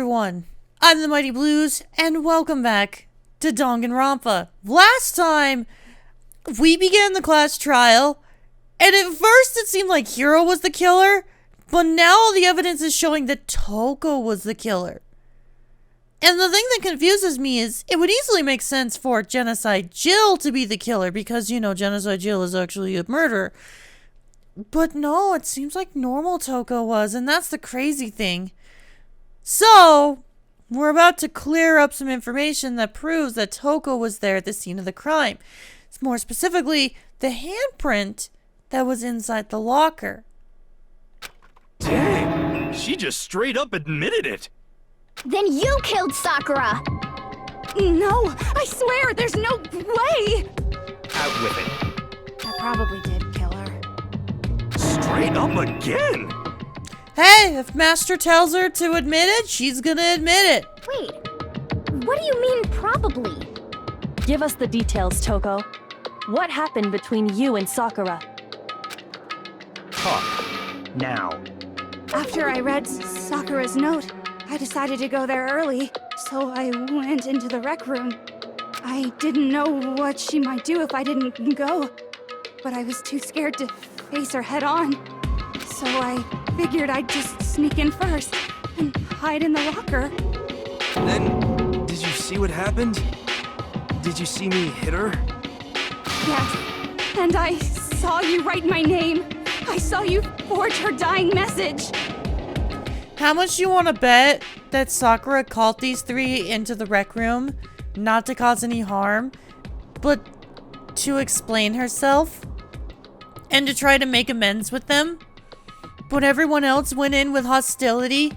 everyone, I'm the Mighty Blues, and welcome back to Danganronpa. Last time, we began the class trial, and at first it seemed like Hiro was the killer, but now all the evidence is showing that Toko was the killer. And the thing that confuses me is, it would easily make sense for Genocide Jill to be the killer, because, you know, Genocide Jill is actually a murderer. But no, it seems like normal Toko was, and that's the crazy thing. So, we're about to clear up some information that proves that Toko was there at the scene of the crime. More specifically, the handprint that was inside the locker. Dang, she just straight up admitted it. Then you killed Sakura! No, I swear, there's no way! Out with it. I probably did kill her. Straight up again? Hey, if Master tells her to admit it, she's gonna admit it. Wait, what do you mean probably? Give us the details, Toko. What happened between you and Sakura? Talk. Now. After I read Sakura's note, I decided to go there early, so I went into the rec room. I didn't know what she might do if I didn't go, but I was too scared to face her head on. So I figured I'd just sneak in first and hide in the locker. Then, did you see what happened? Did you see me hit her? Yes, and I saw you write my name. I saw you forge her dying message. How much do you want to bet that Sakura called these three into the rec room, not to cause any harm, but to explain herself and to try to make amends with them? But everyone else went in with hostility,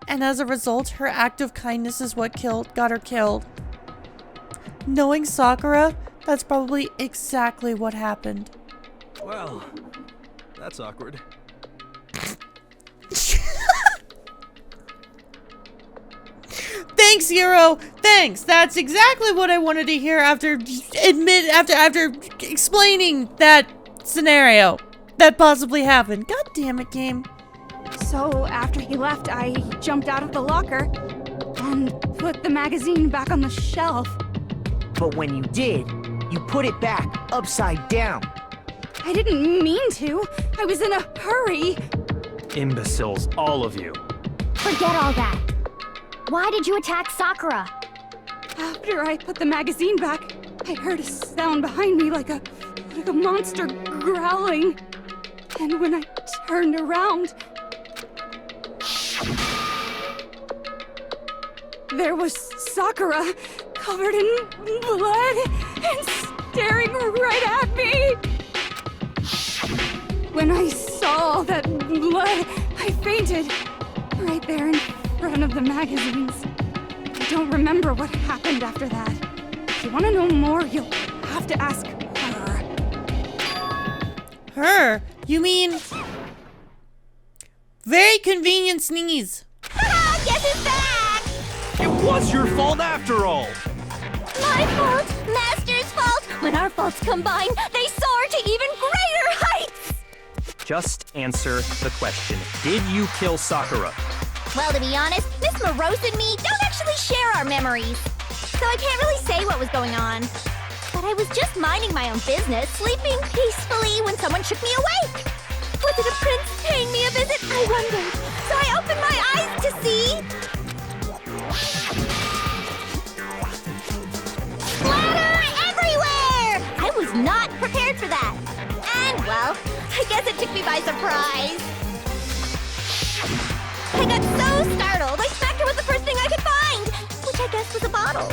and as a result, her act of kindness is what got her killed. Knowing Sakura, that's probably exactly what happened. Well, that's awkward. Thanks, Hiro. Thanks. That's exactly what I wanted to hear after explaining that scenario that possibly happened. God damn it, game. So after he left, I jumped out of the locker and put the magazine back on the shelf. But when you did, you put it back upside down. I didn't mean to. I was in a hurry. Imbeciles, all of you. Forget all that. Why did you attack Sakura? After I put the magazine back, I heard a sound behind me like a monster growling. And when I turned around, there was Sakura, covered in blood and staring right at me. When I saw all that blood, I fainted right there in front of the magazines. I don't remember what happened after that. If you want to know more, you'll have to ask her. Her? You mean... Very convenient sneeze. Haha, guess who's back? It was your fault after all. My fault, Master's fault. When our faults combine, they soar to even greater heights. Just answer the question. Did you kill Sakura? Well, to be honest, Miss Morose and me don't actually share our memories. So I can't really say what was going on. But I was just minding my own business, sleeping peacefully when someone shook me awake. Was it a prince paying me a visit? I wondered. So I opened my eyes to see... splatter everywhere! I was not prepared for that. And, well, I guess it took me by surprise. I got so startled, I smacked her with the first thing I could find, which I guess was a bottle.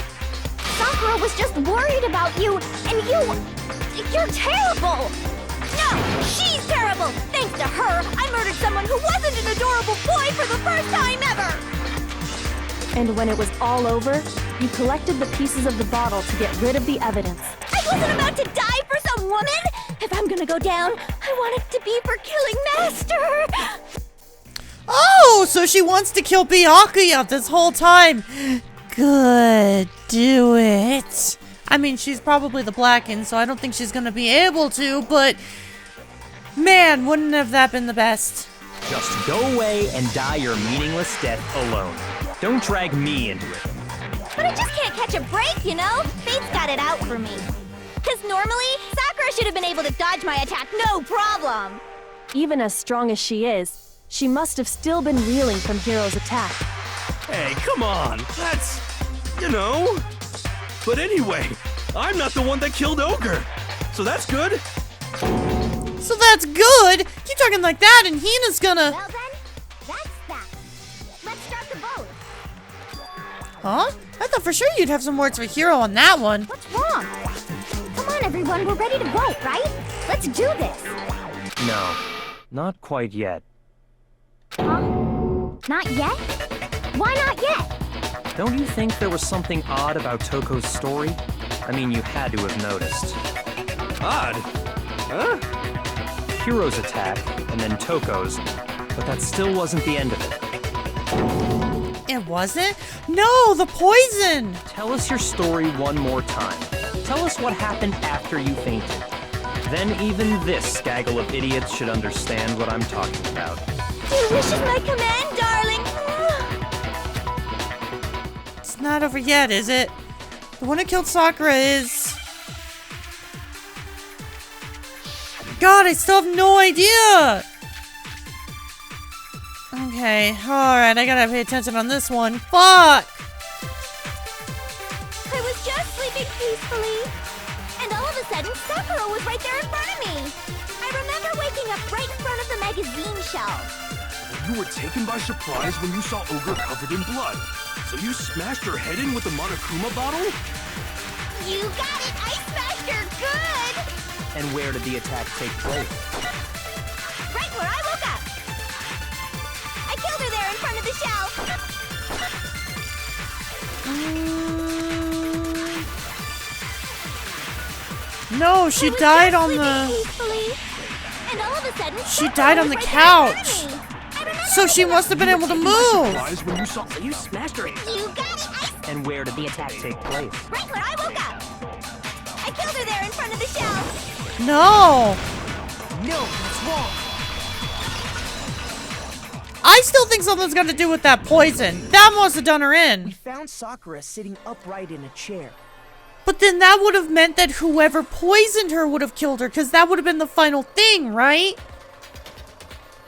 Sakura was just worried about you, and you're terrible! No, she's terrible! Thanks to her, I murdered someone who wasn't an adorable boy for the first time ever! And when it was all over, you collected the pieces of the bottle to get rid of the evidence. I wasn't about to die for some woman! If I'm gonna go down, I want it to be for killing Master! Oh, so she wants to kill Byakuya this whole time. Good. Do it. I mean, she's probably the Blackened, so I don't think she's gonna be able to, but... Man, wouldn't have that been the best? Just go away and die your meaningless death alone. Don't drag me into it. But I just can't catch a break, you know? Fate's got it out for me. Because normally, Sakura should have been able to dodge my attack no problem. Even as strong as she is, she must have still been reeling from Hiro's attack. Hey, come on. That's... you know... But anyway, I'm not the one that killed Ogre. So that's good. So that's good? Keep talking like that and Hina's gonna... Well then, that's that. Let's start the vote. Huh? I thought for sure you'd have some words for Hiro on that one. What's wrong? Come on, everyone, we're ready to vote, right? Let's do this. No, not quite yet. Huh? Not yet? Why not yet? Don't you think there was something odd about Toko's story? I mean, you had to have noticed. Odd? Huh? Hiro's attack, and then Toko's, but that still wasn't the end of it. It wasn't? No, the poison! Tell us your story one more time. Tell us what happened after you fainted. Then even this gaggle of idiots should understand what I'm talking about. Your wish is my command, darling. It's not over yet, is it? The one who killed Sakura is... God, I still have no idea! Okay, alright, I gotta pay attention on this one. Fuck! I was just sleeping peacefully, and all of a sudden, Sakura was right there in front of me. I remember waking up right in front of the magazine shelf. You were taken by surprise when you saw Ogre covered in blood. So you smashed her head in with the Monokuma bottle? You got it! I smashed her good! And where did the attack take place? Right where I woke up. I killed her there in front of the shelf. No, she died on the... Peacefully, and all of a sudden, She Sakura died on was the right there in couch. front of me. I remember So she must have been able to move! Surprise when you saw... You smashed her. You got it! And where did the attack take place? Right where I woke up. I killed her there in front of the shelf. No! No, that's wrong. I still think something's got to do with that poison. That must have done her We in. found Sakura sitting upright in a chair. But then that would have meant that whoever poisoned her would have killed her, because that would have been the final thing, right?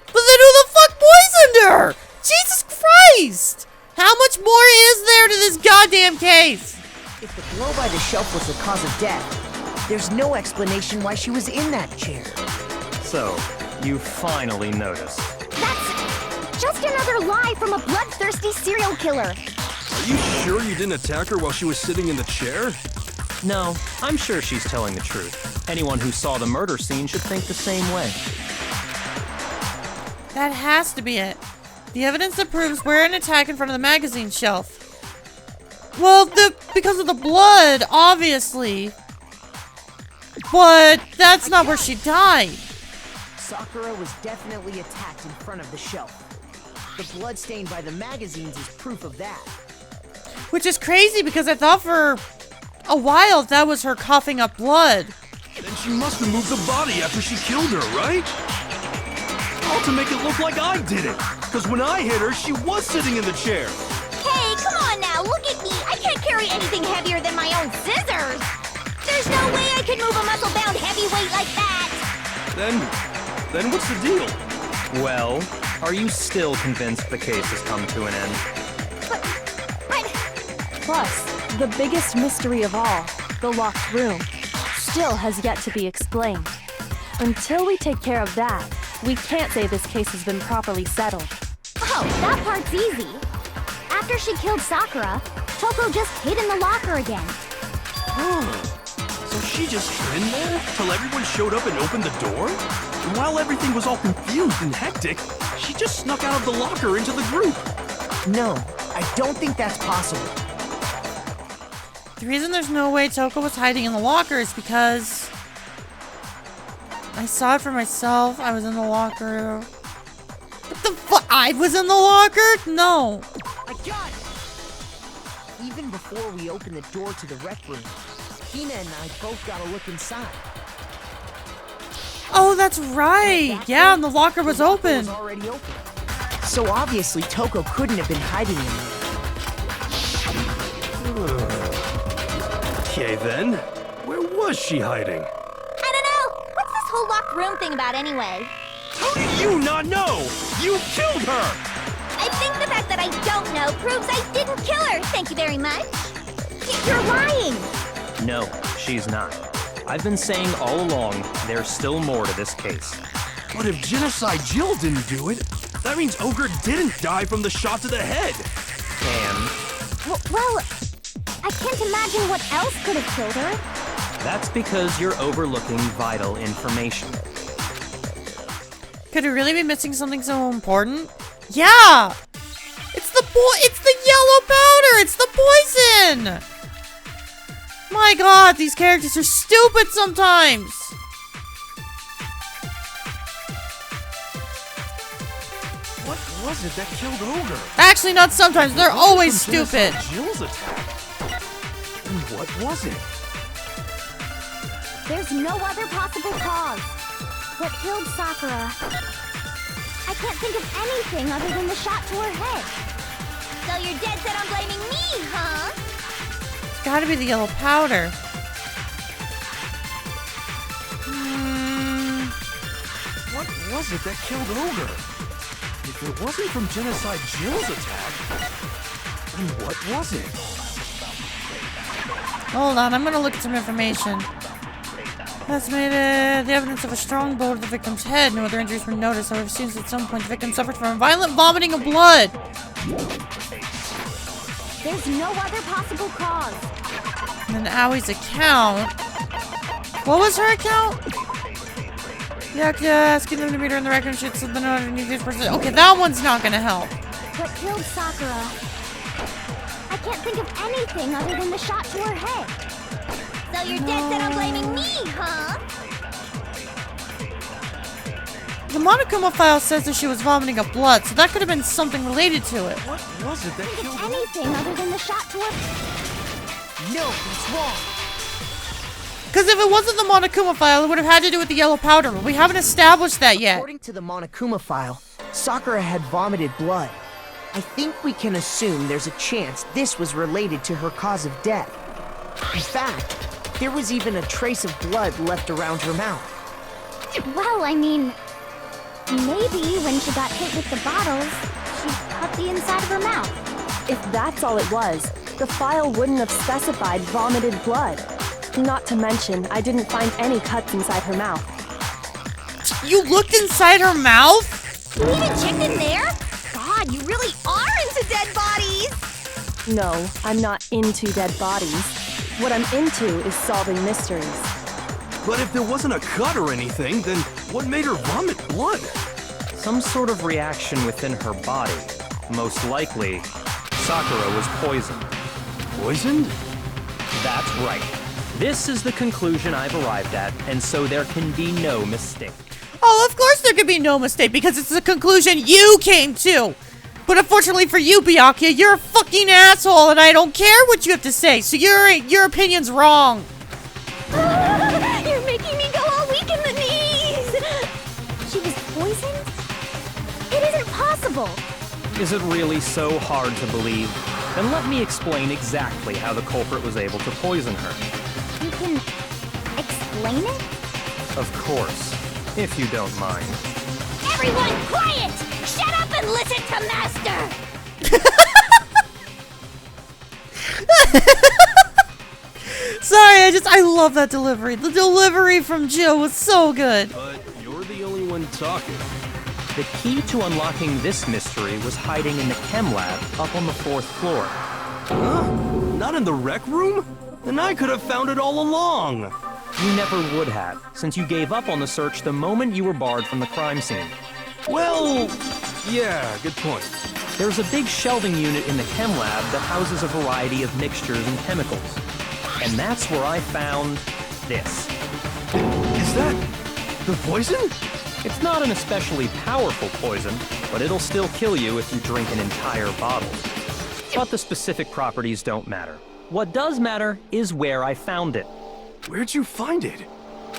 But then who the fuck poisoned her? Jesus Christ! How much more is there to this goddamn case? If the blow by the shelf was the cause of death, there's no explanation why she was in that chair. So, you finally noticed. That's just another lie from a bloodthirsty serial killer. Are you sure you didn't attack her while she was sitting in the chair? No, I'm sure she's telling the truth. Anyone who saw the murder scene should think the same way. That has to be it. The evidence that proves we're an attack in front of the magazine shelf. Well, because of the blood, obviously. But that's not where she died. Sakura was definitely attacked in front of the shelf. The blood stained by the magazines is proof of that. Which is crazy because I thought for a while that was her coughing up blood. Then she must have moved the body after she killed her, right? All to make it look like I did it. Because when I hit her, she was sitting in the chair. Hey, come on now, look at me. I can't carry anything heavier than my own scissors. There's no way I could move a muscle-bound heavyweight like that. Then what's the deal? Well, are you still convinced the case has come to an end? But... Plus, the biggest mystery of all, the locked room, still has yet to be explained. Until we take care of that, we can't say this case has been properly settled. Oh, that part's easy. After she killed Sakura, Toko just hid in the locker again. So she just hid in there till everyone showed up and opened the door? And while everything was all confused and hectic, she just snuck out of the locker into the group. No, I don't think that's possible. The reason there's no way Toko was hiding in the locker is because I saw it for myself. I was in the locker. What the fuck? I was in the locker? No. I got it! Even before we opened the door to the rec room, Hina and I both got a look inside. Oh, that's right. Yeah, and the locker was open. Already open. So obviously Toko couldn't have been hiding in there. Okay then. Where was she hiding? I don't know. What's this whole locked room thing about anyway? How do you not know? You killed her! I think the fact that I don't know proves I didn't kill her. Thank you very much. You're lying. No, she's not. I've been saying all along, there's still more to this case. But if Genocide Jill didn't do it, that means Ogre didn't die from the shot to the head. And Well, I can't imagine what else could have killed her. that's because you're overlooking vital information. Could it really be missing something so important? Yeah! It's the yellow powder! It's the poison! My god, these characters are stupid sometimes! What was it that killed Ogre? Actually, not sometimes, they're always stupid. Jill's attack. And what was it? There's no other possible cause. What killed Sakura? I can't think of anything other than the shot to her head. So you're dead set on blaming me, huh? It's gotta be the yellow powder. What was it that killed Ogre? If it wasn't from Genocide Jill's attack, then what was it? Hold on, I'm gonna look at some information. Estimated the evidence of a strong blow to the victim's head. No other injuries were noticed. However, it seems at some point the victim suffered from violent vomiting of blood. There's no other possible cause. And then Awie's account. What was her account? Byakuya asking them to meet her in the record sheet so they're not underneath this person. Okay, that one's not gonna help. What killed Sakura? I can't think of anything other than the shot to her head. So you're dead set on blaming me, huh? The Monokuma file says that she was vomiting up blood, so that could have been something related to it. What was it that Think killed of Ogre? anything other than the shot to her. No, that's wrong. Because if it wasn't the Monokuma file, it would have had to do with the yellow powder, but we haven't established that yet. According to the Monokuma file, Sakura had vomited blood. I think we can assume there's a chance this was related to her cause of death. In fact, there was even a trace of blood left around her mouth. Well, I mean, maybe when she got hit with the bottles, she cut the inside of her mouth. If that's all it was, the file wouldn't have specified vomited blood. Not to mention, I didn't find any cuts inside her mouth. You looked inside her mouth? You even checked in there? God, you really are into dead bodies! No, I'm not into dead bodies. What I'm into is solving mysteries. But if there wasn't a cut or anything, then what made her vomit blood? Some sort of reaction within her body. Most likely, Sakura was poisoned. Poisoned? That's right. This is the conclusion I've arrived at, and so there can be no mistake. Oh, of course there could be no mistake, because it's the conclusion you came to. But unfortunately for you, Byakuya, you're a fucking asshole, and I don't care what you have to say, so your opinion's wrong. You're making me go all weak in the knees! She was poisoned? It isn't possible! Is it really so hard to believe? Then let me explain exactly how the culprit was able to poison her. You can explain it? Of course, if you don't mind. Everyone quiet! Shut up and listen to Master! Sorry, I love that delivery. The delivery from Jill was so good. But you're the only one talking. The key to unlocking this mystery was hiding in the chem lab up on the 4th floor. Huh? Not in the rec room? Then I could have found it all along. You never would have, since you gave up on the search the moment you were barred from the crime scene. Well, yeah, good point. There's a big shelving unit in the chem lab that houses a variety of mixtures and chemicals. And that's where I found this. Is that the poison? It's not an especially powerful poison, but it'll still kill you if you drink an entire bottle. But the specific properties don't matter. What does matter is where I found it. Where'd you find it?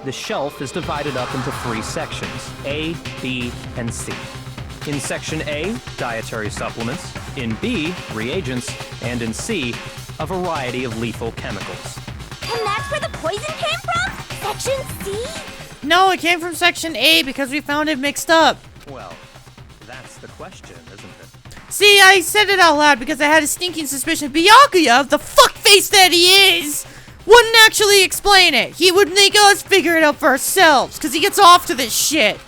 The shelf is divided up into 3 sections, A, B, and C. In Section A, dietary supplements. In B, reagents. And in C, a variety of lethal chemicals. And that's where the poison came from? Section C? No, it came from Section A because we found it mixed up. Well, that's the question, isn't it? See, I said it out loud because I had a stinking suspicion Byakuya, the fuckface that he is, wouldn't actually explain it. He would make us figure it out for ourselves because he gets off to this shit.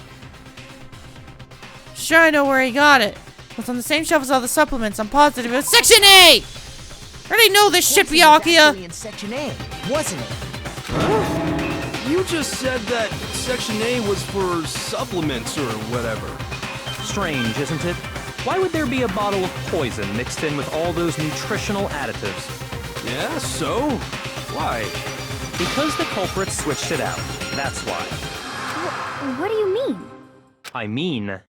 Sure, I know where he got it. It's on the same shelf as all the supplements. I'm positive it was Section A! I already know this shit, Poison was Byakuya. actually in Section A, wasn't it? You just said that Section A was for supplements or whatever. Strange, isn't it? Why would there be a bottle of poison mixed in with all those nutritional additives? Yeah, so? Why? Because the culprit switched it out. That's why. What do you mean? I mean,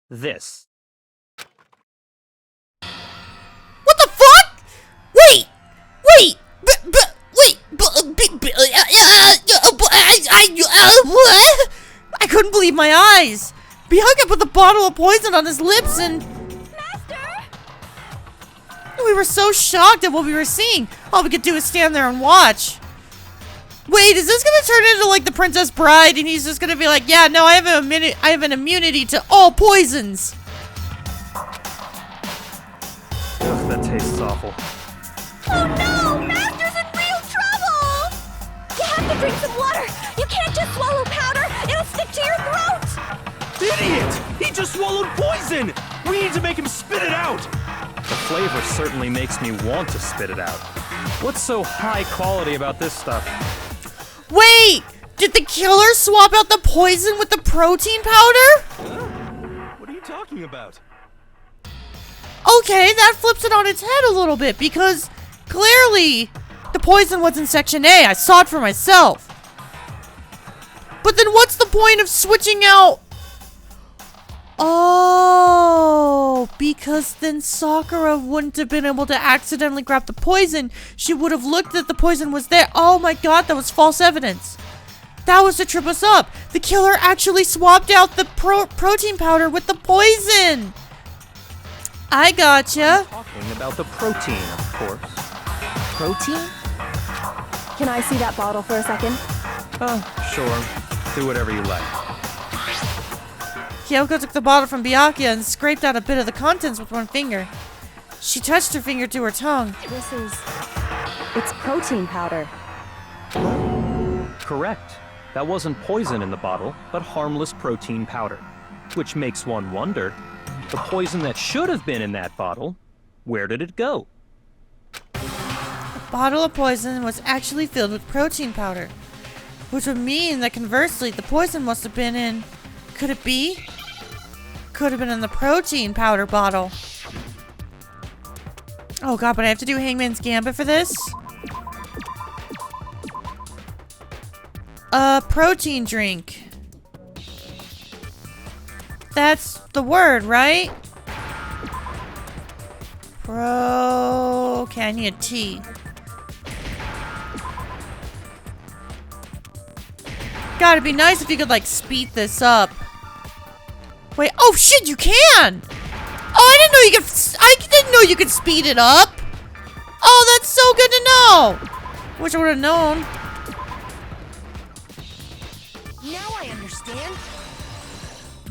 this. What the fuck? Wait! Wait! I couldn't believe my eyes! Byakuya put the bottle of poison on his lips and... Master! We were so shocked at what we were seeing. All we could do was stand there and watch. Wait, is this gonna turn into like the Princess Bride and he's just gonna be like, yeah, no, I have an immunity to all poisons. Ugh, that tastes awful. Oh no! Master's in real trouble! You have to drink some water! You can't just swallow powder! It'll stick to your throat! Idiot! He just swallowed poison! We need to make him spit it out! The flavor certainly makes me want to spit it out. What's so high quality about this stuff? Wait! Did the killer swap out the poison with the protein powder? What are you talking about? Okay, that flips it on its head a little bit because clearly the poison was in Section A. I saw it for myself. But then what's the point of switching out? Oh, because then Sakura wouldn't have been able to accidentally grab the poison. She would have looked that the poison was there. Oh my god, that was false evidence. That was to trip us up. The killer actually swapped out the protein powder with the poison. I gotcha. Talking about the protein, of course. Protein? Can I see that bottle for a second? Sure. Do whatever you like. Kyoko took the bottle from Byakuya and scraped out a bit of the contents with one finger. She touched her finger to her tongue. It's protein powder. Correct. That wasn't poison in the bottle, but harmless protein powder. Which makes one wonder, the poison that should have been in that bottle, where did it go? The bottle of poison was actually filled with protein powder, which would mean that conversely, the poison must have been in... Could it be? Could have been in the protein powder bottle. Oh god, but I have to do Hangman's Gambit for this? A protein drink. That's the word, right? Okay, I need a T. God, it'd be nice if you could, like, speed this up. Wait, oh shit, you can! Oh, I didn't know you could speed it up! Oh, that's so good to know! Wish I would have known. Now I understand.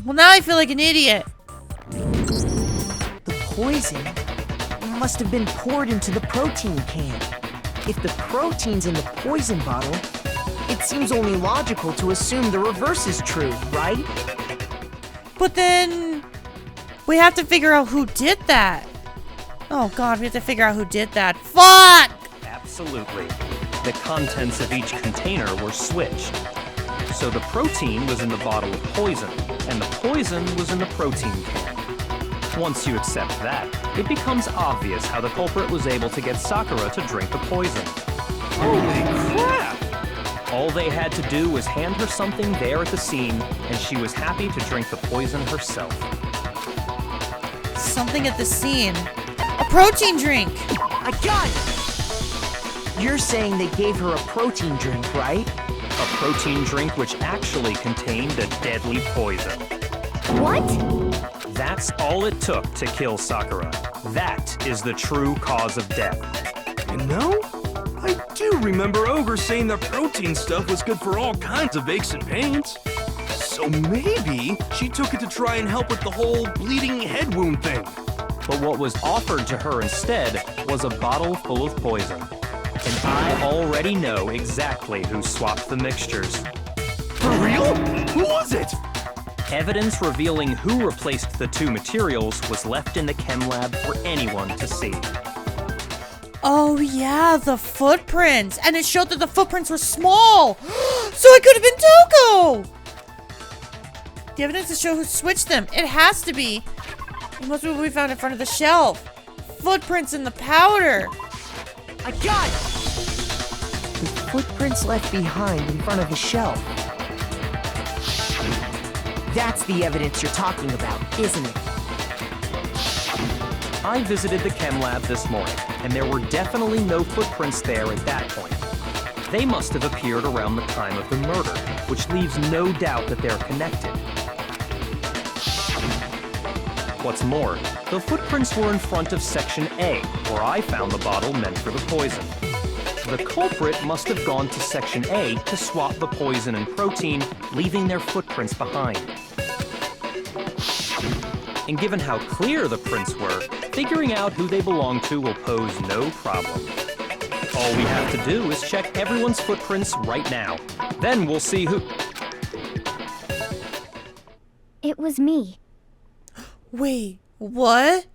Well, now I feel like an idiot. The poison must have been poured into the protein can. If the protein's in the poison bottle, it seems only logical to assume the reverse is true, right? But then we have to figure out who did that. Oh god, we have to figure out who did that. Fuck! Absolutely. The contents of each container were switched. So the protein was in the bottle of poison, and the poison was in the protein can. Once you accept that, it becomes obvious how the culprit was able to get Sakura to drink the poison. Holy crap! All they had to do was hand her something there at the scene, and she was happy to drink the poison herself. Something at the scene. A protein drink! I got it! You're saying they gave her a protein drink, right? A protein drink which actually contained a deadly poison. What? That's all it took to kill Sakura. That is the true cause of death. You know, I do remember Ogre saying that protein stuff was good for all kinds of aches and pains. So maybe she took it to try and help with the whole bleeding head wound thing. But what was offered to her instead was a bottle full of poison. And I already know exactly who swapped the mixtures. For real? Who was it? Evidence revealing who replaced the two materials was left in the chem lab for anyone to see. Oh yeah, the footprints. And it showed that the footprints were small. So it could have been Toko! The evidence to show who switched them. It has to be. It must be what we found in front of the shelf. Footprints in the powder. I got it! The footprints left behind in front of the shelf. That's the evidence you're talking about, isn't it? I visited the chem lab this morning, and there were definitely no footprints there at that point. They must have appeared around the time of the murder, which leaves no doubt that they're connected. What's more, the footprints were in front of Section A, where I found the bottle meant for the poison. The culprit must have gone to Section A to swap the poison and protein, leaving their footprints behind. And given how clear the prints were, figuring out who they belong to will pose no problem. All we have to do is check everyone's footprints right now. Then we'll see who... It was me. Wait, what?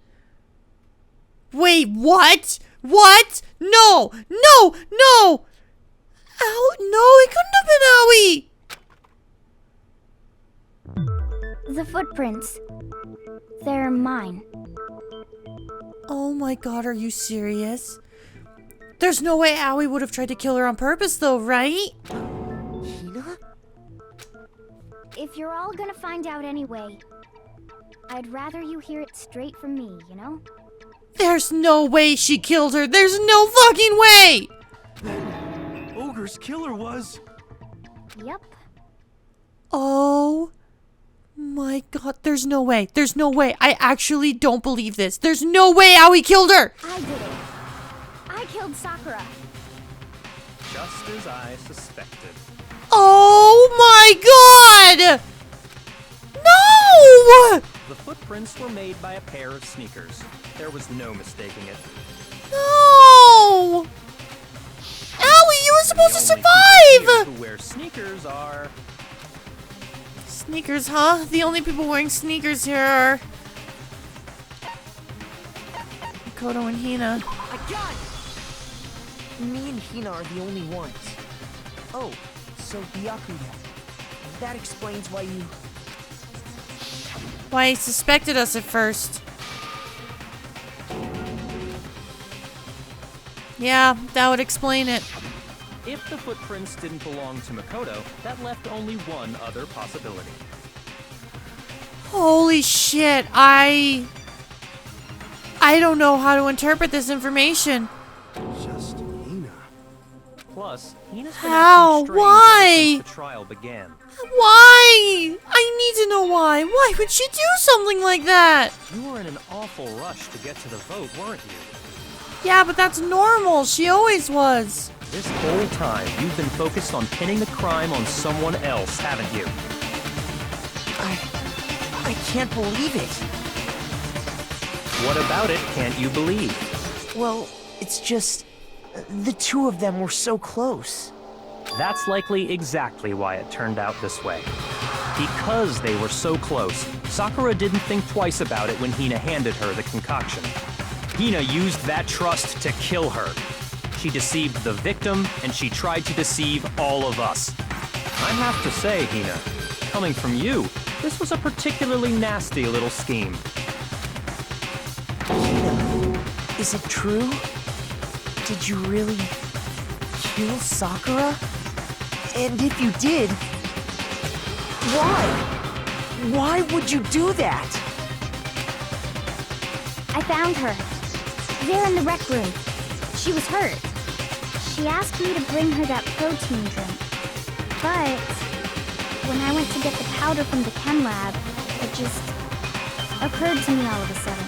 Wait, what? What? No! No! No! Ow, no, it couldn't have been Owie! The footprints. They're mine. Oh my god, are you serious? There's no way Owie would have tried to kill her on purpose though, right? Hina? If you're all gonna find out anyway, I'd rather you hear it straight from me, you know? There's no way she killed her! There's no fucking way! Ogre's killer was... Yep. Oh my god, there's no way. There's no way. I actually don't believe this. There's no way Owie killed her! I did it. I killed Sakura. Just as I suspected. Oh my god! No! The footprints were made by a pair of sneakers. There was no mistaking it. No! Owie, you were supposed to The only people here survive! who wear sneakers are... Sneakers, huh? The only people wearing sneakers here are... Makoto and Hina. I got it! Me and Hina are the only ones. Oh, so Byakuya. That explains why you... Why he suspected us at first. Yeah, that would explain it. If the footprints didn't belong to Makoto, that left only one other possibility. Holy shit, I don't know how to interpret this information. Just Hina. Plus, Hina's been How? acting strange Why? ever since the trial began. Why? I need to know why. Why would she do something like that? You were in an awful rush to get to the vote, weren't you? Yeah, but that's normal. She always was. This whole time, you've been focused on pinning the crime on someone else, haven't you? I can't believe it. What about it can't you believe? Well, it's just... the two of them were so close. That's likely exactly why it turned out this way. Because they were so close, Sakura didn't think twice about it when Hina handed her the concoction. Hina used that trust to kill her. She deceived the victim, and she tried to deceive all of us. I have to say, Hina, coming from you, this was a particularly nasty little scheme. Hina, is it true? Did you really kill Sakura? And if you did, why? Why would you do that? I found her. There in the rec room. She was hurt. She asked me to bring her that protein drink. But when I went to get the powder from the chem lab, it just occurred to me all of a sudden.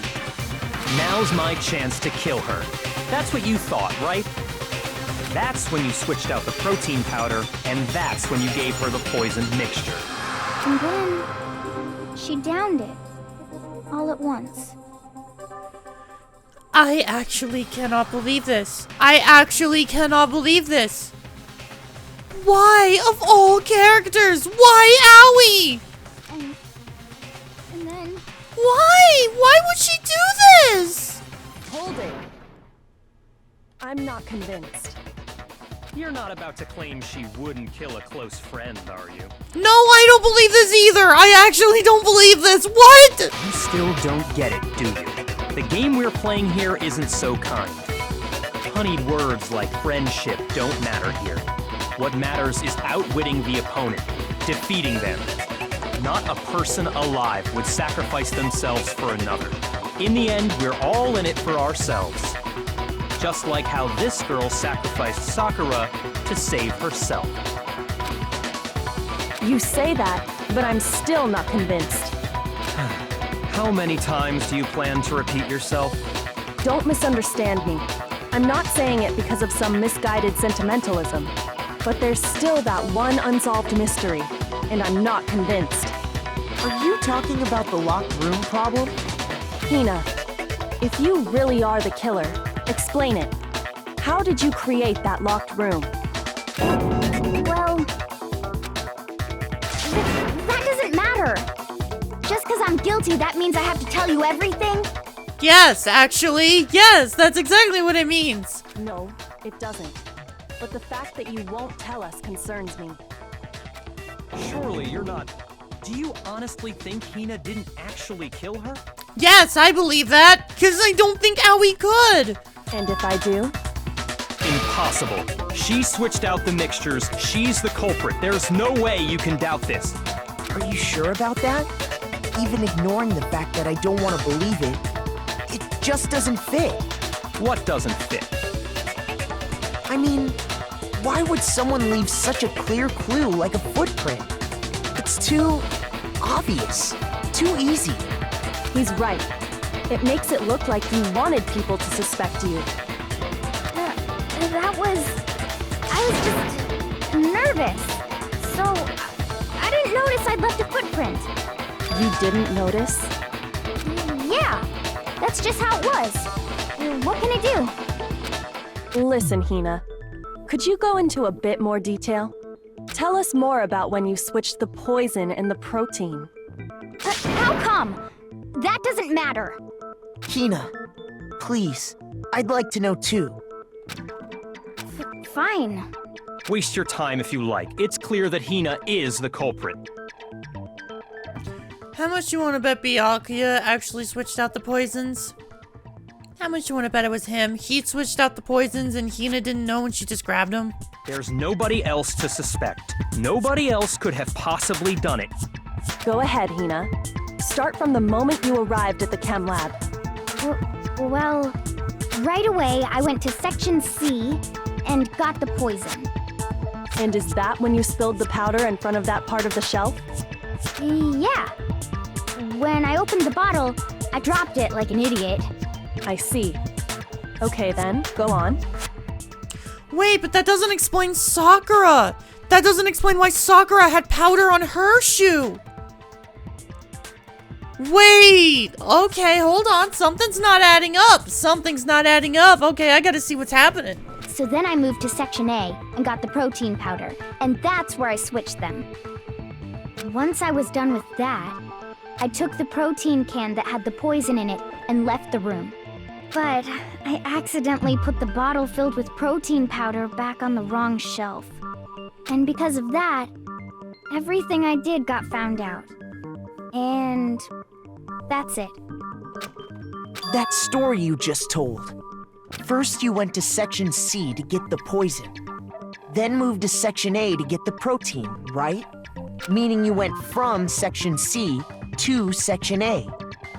Now's my chance to kill her. That's what you thought, right? That's when you switched out the protein powder, and that's when you gave her the poisoned mixture. And then she downed it all at once. I actually cannot believe this. I actually cannot believe this. Why, of all characters, why Aoi? And then... Why? Why would she do this? Hold it. I'm not convinced. You're not about to claim she wouldn't kill a close friend, are you? No, I don't believe this either. I actually don't believe this. What? You still don't get it, do you? The game we're playing here isn't so kind. Honeyed words like friendship don't matter here. What matters is outwitting the opponent, defeating them. Not a person alive would sacrifice themselves for another. In the end, we're all in it for ourselves. Just like how this girl sacrificed Sakura to save herself. You say that, but I'm still not convinced. How many times do you plan to repeat yourself? Don't misunderstand me. I'm not saying it because of some misguided sentimentalism. But there's still that one unsolved mystery, and I'm not convinced. Are you talking about the locked room problem? Hina, if you really are the killer, explain it. How did you create that locked room? Well... that doesn't matter. Just because I'm guilty, that means I have to tell you everything? Yes, actually. Yes, that's exactly what it means. No, it doesn't. But the fact that you won't tell us concerns me. Surely you're not... Do you honestly think Hina didn't actually kill her? Yes, I believe that, because I don't think Aoi could. And if I do? Impossible. She switched out the mixtures. She's the culprit. There's no way you can doubt this. Are you sure about that? Even ignoring the fact that I don't want to believe it, it just doesn't fit. What doesn't fit? I mean, why would someone leave such a clear clue like a footprint? It's too obvious, too easy. He's right. It makes it look like you wanted people to suspect you. That was... I was just nervous. So, I didn't notice I'd left a footprint. You didn't notice? Yeah, that's just how it was. What can I do? Listen, Hina. Could you go into a bit more detail? Tell us more about when you switched the poison and the protein. How come? That doesn't matter. Hina, please, I'd like to know too. Fine. Waste your time if you like. It's clear that Hina is the culprit. How much do you want to bet Byakuya actually switched out the poisons? How much do you want to bet it was him? He switched out the poisons and Hina didn't know and she just grabbed him? There's nobody else to suspect. Nobody else could have possibly done it. Go ahead, Hina. Start from the moment you arrived at the chem lab. Well, right away I went to Section C and got the poison. And is that when you spilled the powder in front of that part of the shelf? Yeah. When I opened the bottle, I dropped it like an idiot. I see. Okay then, go on. Wait, but that doesn't explain Sakura! That doesn't explain why Sakura had powder on her shoe! Wait! Okay, hold on. Something's not adding up. Something's not adding up. Okay, I gotta see what's happening. So then I moved to Section A and got the protein powder, and that's where I switched them. Once I was done with that, I took the protein can that had the poison in it and left the room. But I accidentally put the bottle filled with protein powder back on the wrong shelf. And because of that, everything I did got found out. And that's it. That story you just told. First you went to Section C to get the poison. Then moved to Section A to get the protein, right? Meaning you went from Section C to Section A.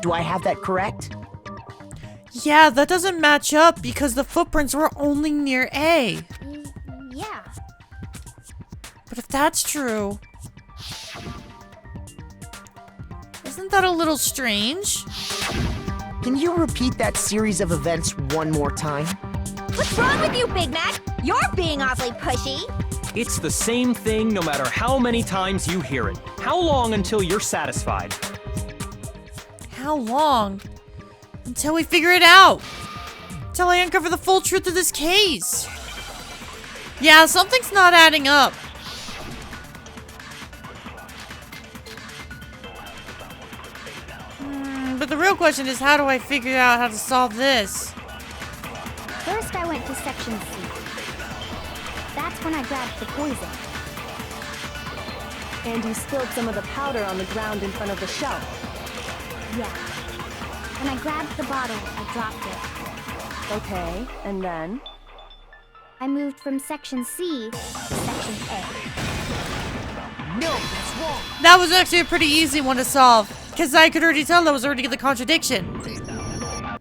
Do I have that correct? Yeah, that doesn't match up because the footprints were only near A. Yeah. But if that's true... Isn't that a little strange? Can you repeat that series of events one more time? What's wrong with you, Big Mac? You're being awfully pushy. It's the same thing no matter how many times you hear it. How long until you're satisfied? How long? Until we figure it out. Until I uncover the full truth of this case. Yeah, something's not adding up. But the real question is, how do I figure out how to solve this? First, I went to Section C. That's when I grabbed the poison. And you spilled some of the powder on the ground in front of the shelf. Yeah. When I grabbed the bottle, I dropped it. Okay, and then? I moved from Section C to Section A. No, that's wrong. That was actually a pretty easy one to solve. Because I could already tell that was already the contradiction.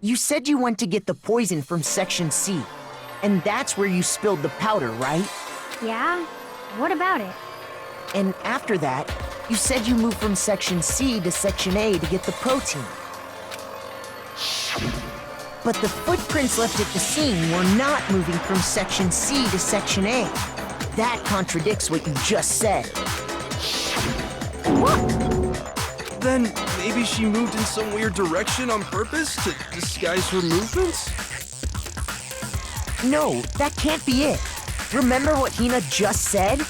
You said you went to get the poison from Section C. And that's where you spilled the powder, right? Yeah? What about it? And after that, you said you moved from Section C to Section A to get the protein. But the footprints left at the scene were not moving from Section C to Section A. That contradicts what you just said. Then maybe she moved in some weird direction on purpose to disguise her movements? No, that can't be it. Remember what Hina just said?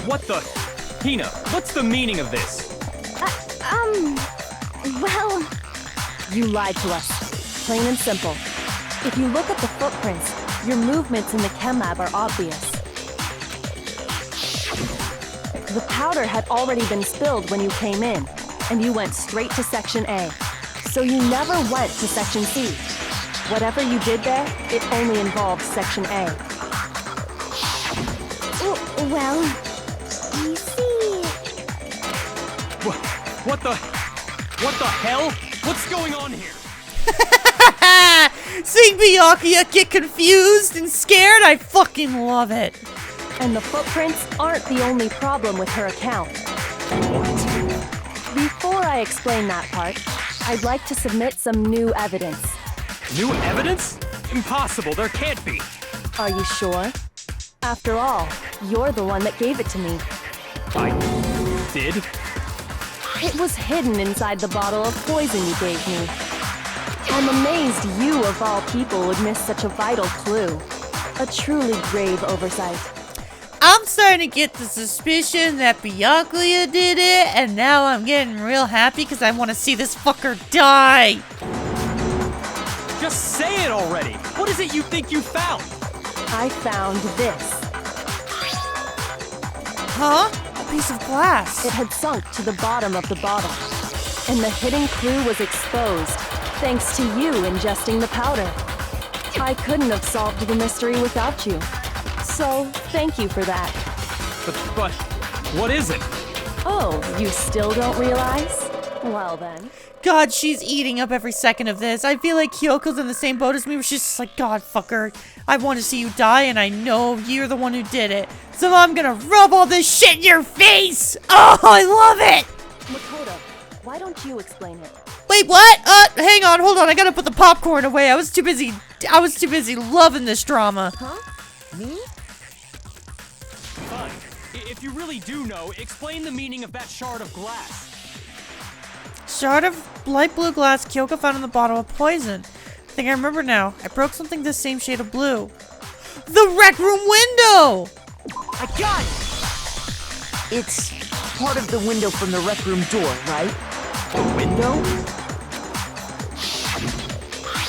What the? Hina, what's the meaning of this? Well... You lied to us. Plain and simple. If you look at the footprints, your movements in the chem lab are obvious. The powder had already been spilled when you came in, and you went straight to Section A. So you never went to Section C. Whatever you did there, it only involved Section A. Well... You see... What the hell? What's going on here? Seeing Byakuya get confused and scared, I fucking love it. And the footprints aren't the only problem with her account. Before I explain that part, I'd like to submit some new evidence. New evidence? Impossible, there can't be. Are you sure? After all, you're the one that gave it to me. I did? It was hidden inside the bottle of poison you gave me. I'm amazed you, of all people, would miss such a vital clue. A truly grave oversight. I'm starting to get the suspicion that Byakuya did it, and now I'm getting real happy because I want to see this fucker die. Just say it already! What is it you think you found? I found this. Huh? A piece of glass. It had sunk to the bottom of the bottle, and the hidden clue was exposed, thanks to you ingesting the powder. I couldn't have solved the mystery without you. So, thank you for that. But what is it? Oh, you still don't realize? Well then. God, she's eating up every second of this. I feel like Kyoko's in the same boat as me, where she's just like, God, fucker, I want to see you die, and I know you're the one who did it. So I'm gonna rub all this shit in your face! Oh, I love it! Makoto, why don't you explain it? Wait, what? Hang on, hold on, I gotta put the popcorn away. I was too busy loving this drama. Huh? Me? Fine. If you really do know, explain the meaning of that shard of glass. Shard of light blue glass Kyoko found in the bottle of poison. I think I remember now. I broke something this same shade of blue. The rec room window! I got it! It's part of the window from the rec room door, right? The window?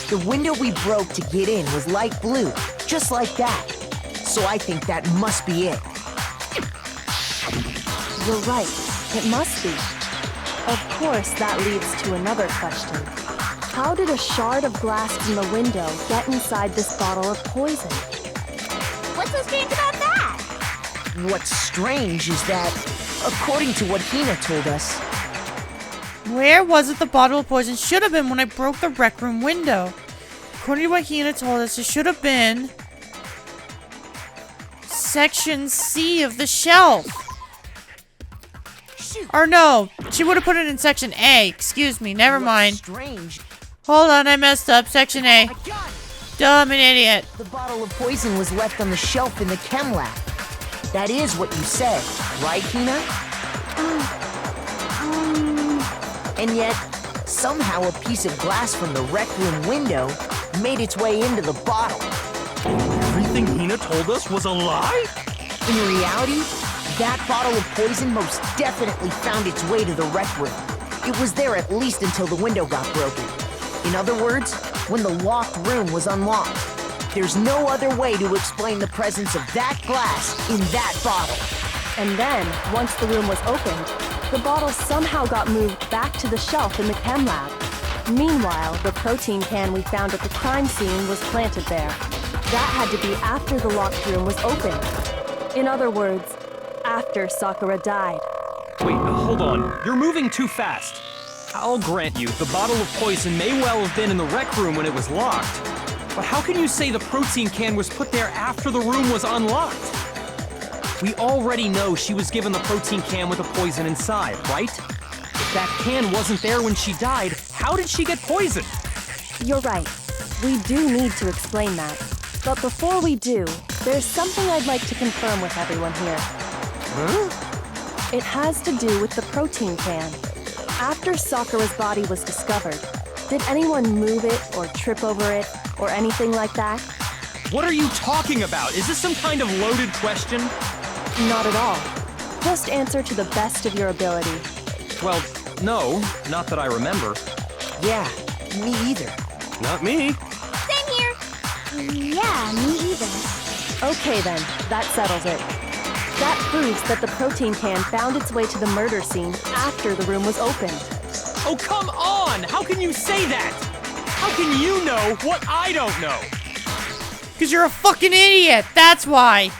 The window we broke to get in was light blue, just like that. So I think that must be it. You're right. It must be. Of course, that leads to another question. How did a shard of glass from the window get inside this bottle of poison? What's so strange about that? What's strange is that, according to what Hina told us, Where was it the bottle of poison should have been when I broke the rec room window? According to what Hina told us, it should have been section C of the shelf. Or no, she would have put it in section A. Excuse me, never mind. Strange. Hold on, I messed up. Section A. Dumb an idiot. The bottle of poison was left on the shelf in the chem lab. That is what you said, right, Hina? And yet, somehow a piece of glass from the rec room window made its way into the bottle. Everything Hina told us was a lie? In reality, that bottle of poison most definitely found its way to the rec room. It was there at least until the window got broken. In other words, when the locked room was unlocked. There's no other way to explain the presence of that glass in that bottle. And then, once the room was opened, the bottle somehow got moved back to the shelf in the chem lab. Meanwhile, the protein can we found at the crime scene was planted there. That had to be after the locked room was opened. In other words, after Sakura died. Wait, hold on. You're moving too fast. I'll grant you, the bottle of poison may well have been in the rec room when it was locked. But how can you say the protein can was put there after the room was unlocked? We already know she was given the protein can with the poison inside, right? If that can wasn't there when she died, how did she get poisoned? You're right. We do need to explain that. But before we do, there's something I'd like to confirm with everyone here. Huh? It has to do with the protein can. After Sakura's body was discovered, did anyone move it or trip over it or anything like that? What are you talking about? Is this some kind of loaded question? Not at all. Just answer to the best of your ability. Well, no, not that I remember. Yeah, me either. Not me. Same here. Yeah, me either. Okay then, that settles it. That proves that the protein can found its way to the murder scene after the room was opened. Oh, come on! How can you say that? How can you know what I don't know? Because you're a fucking idiot. That's why.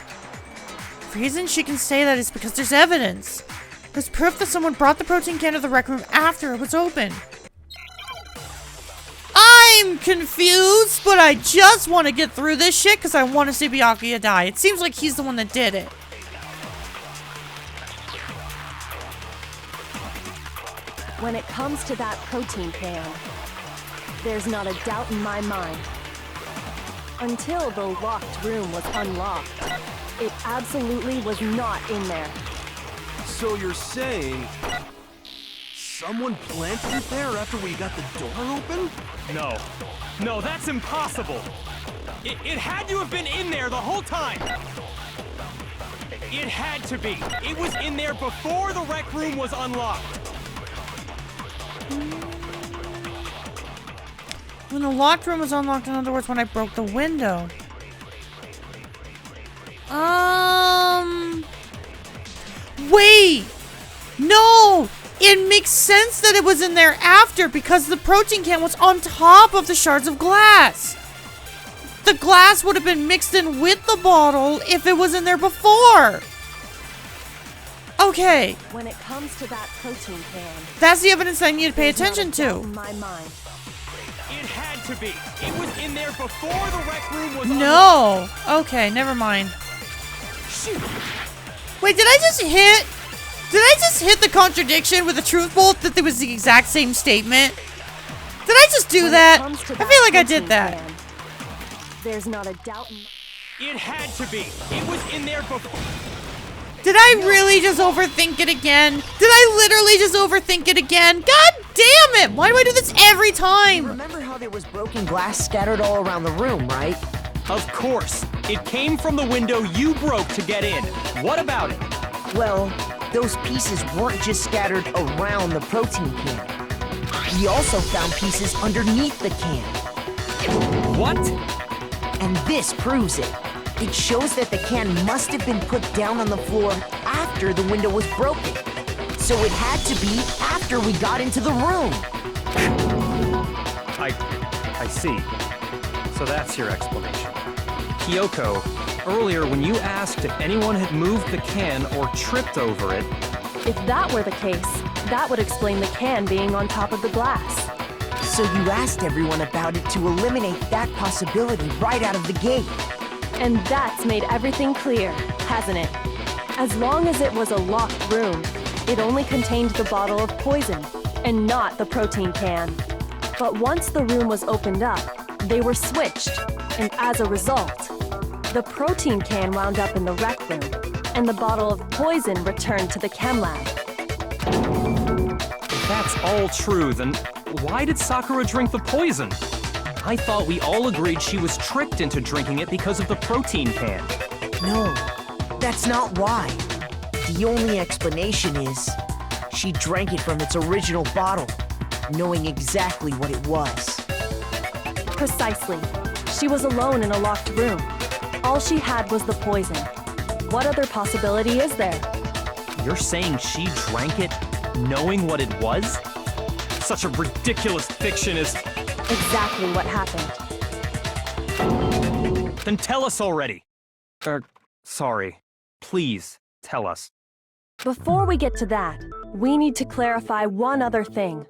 The reason she can say that is because there's evidence. There's proof that someone brought the protein can to the rec room after it was open. I'm confused, but I just want to get through this shit because I want to see Byakuya die. It seems like he's the one that did it. When it comes to that protein can, there's not a doubt in my mind. Until the locked room was unlocked, it absolutely was not in there. So you're saying someone planted it there after we got the door open? No. No, that's impossible. It had to have been in there the whole time. It had to be. It was in there before the rec room was unlocked. When the locked room was unlocked, in other words, when I broke the window. Wait! No! It makes sense that it was in there after because the protein can was on top of the shards of glass. The glass would have been mixed in with the bottle if it was in there before. Okay. When it comes to that protein can, That's the evidence I need to pay there's not attention a doubt in to. my mind. It had to be. It was in there before the rec room was No. Okay, never mind. Wait, did I just hit the contradiction with the truth bolt that there was the exact same statement? Did I just do When it that? comes to I that feel like I protein did that. can, there's not a doubt in It had to be. It was in there before. Did I really just overthink it again? Did I literally just overthink it again? God damn it! Why do I do this every time? Remember how there was broken glass scattered all around the room, right? Of course. It came from the window you broke to get in. What about it? Well, those pieces weren't just scattered around the protein can. We also found pieces underneath the can. What? And this proves it. It shows that the can must have been put down on the floor after the window was broken. So it had to be after we got into the room. I see. So that's your explanation. Kyoko, earlier when you asked if anyone had moved the can or tripped over it, If that were the case, that would explain the can being on top of the glass. So you asked everyone about it to eliminate that possibility right out of the gate. And that's made everything clear, hasn't it? As long as it was a locked room, it only contained the bottle of poison, and not the protein can. But once the room was opened up, they were switched, and as a result, the protein can wound up in the rec room, and the bottle of poison returned to the chem lab. If that's all true, then why did Sakura drink the poison? I thought we all agreed she was tricked into drinking it because of the protein can. No, that's not why. The only explanation is she drank it from its original bottle, knowing exactly what it was. Precisely. She was alone in a locked room. All she had was the poison. What other possibility is there? You're saying she drank it knowing what it was? Such a ridiculous fiction is... Exactly what happened. Then tell us already. Sorry. Please, tell us. Before we get to that, we need to clarify one other thing.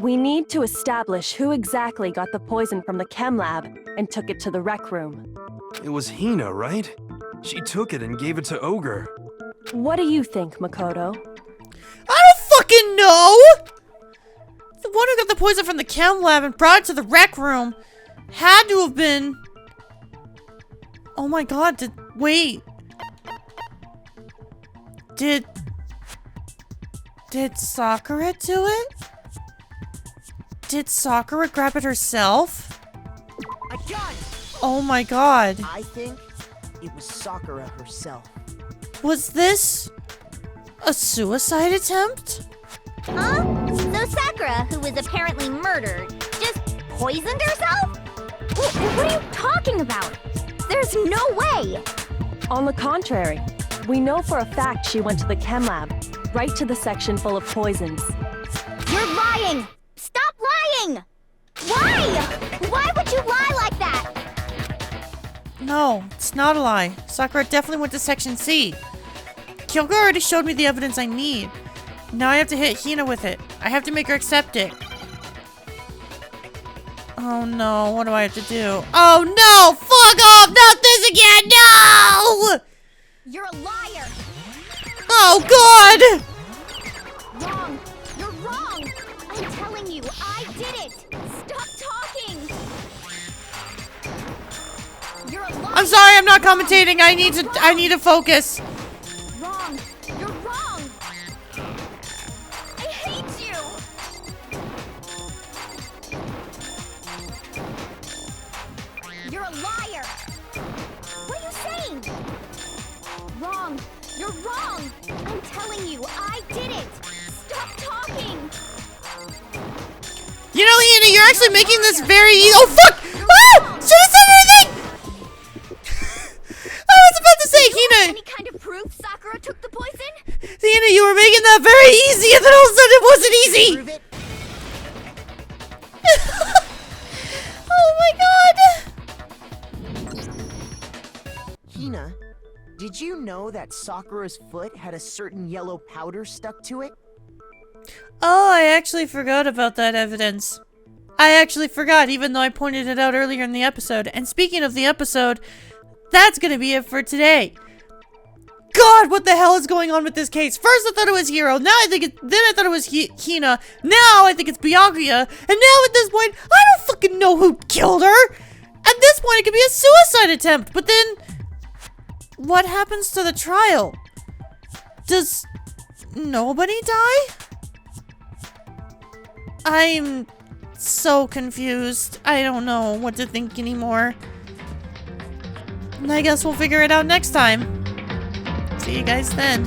We need to establish who exactly got the poison from the chem lab and took it to the rec room. It was Hina, right? She took it and gave it to Ogre. What do you think, Makoto? I don't fucking know! The one who got the poison from the chem lab and brought it to the rec room had to have been... Oh my god, wait. Did Sakura do it? Did Sakura grab it herself? I got it! Oh my god. I think it was Sakura herself. Was this a suicide attempt? Huh? So Sakura, who was apparently murdered, just poisoned herself? What are you talking about? There's no way! On the contrary, we know for a fact she went to the chem lab, right to the section full of poisons. You're lying! Stop lying! Why? Why would you lie like that? No, it's not a lie. Sakura definitely went to Section C. Kyoko already showed me the evidence I need. Now I have to hit Hina with it. I have to make her accept it. Oh no, what do I have to do? Oh no! Fuck off! Not this again! No! You're a liar! Oh god! Wrong! You're wrong! I'm telling you, I did it! Stop talking! You're a liar! I'm sorry, I'm not commentating. I need to focus. Wrong! You're wrong! I hate you! You're a liar! What are you saying? Wrong! You're wrong! I'm telling you, I did it! Stop talking! You know, Hina, you're actually making this very easy. Oh fuck! Ah! Should have said anything! I was about to say, Hina. Any kind of proof Sakura took the poison? Hina, you were making that very easy, and then all of a sudden it wasn't easy. Prove it. Oh my god! Hina, did you know that Sakura's foot had a certain yellow powder stuck to it? Oh, I actually forgot about that evidence. I actually forgot, even though I pointed it out earlier in the episode. And speaking of the episode, that's gonna be it for today. God, what the hell is going on with this case? First I thought it was Hiro, then I thought it was Hina, now I think it's Byakuya, and now at this point, I don't fucking know who killed her! At this point, it could be a suicide attempt, but then... What happens to the trial? Does nobody die? I'm so confused. I don't know what to think anymore. I guess we'll figure it out next time. See you guys then.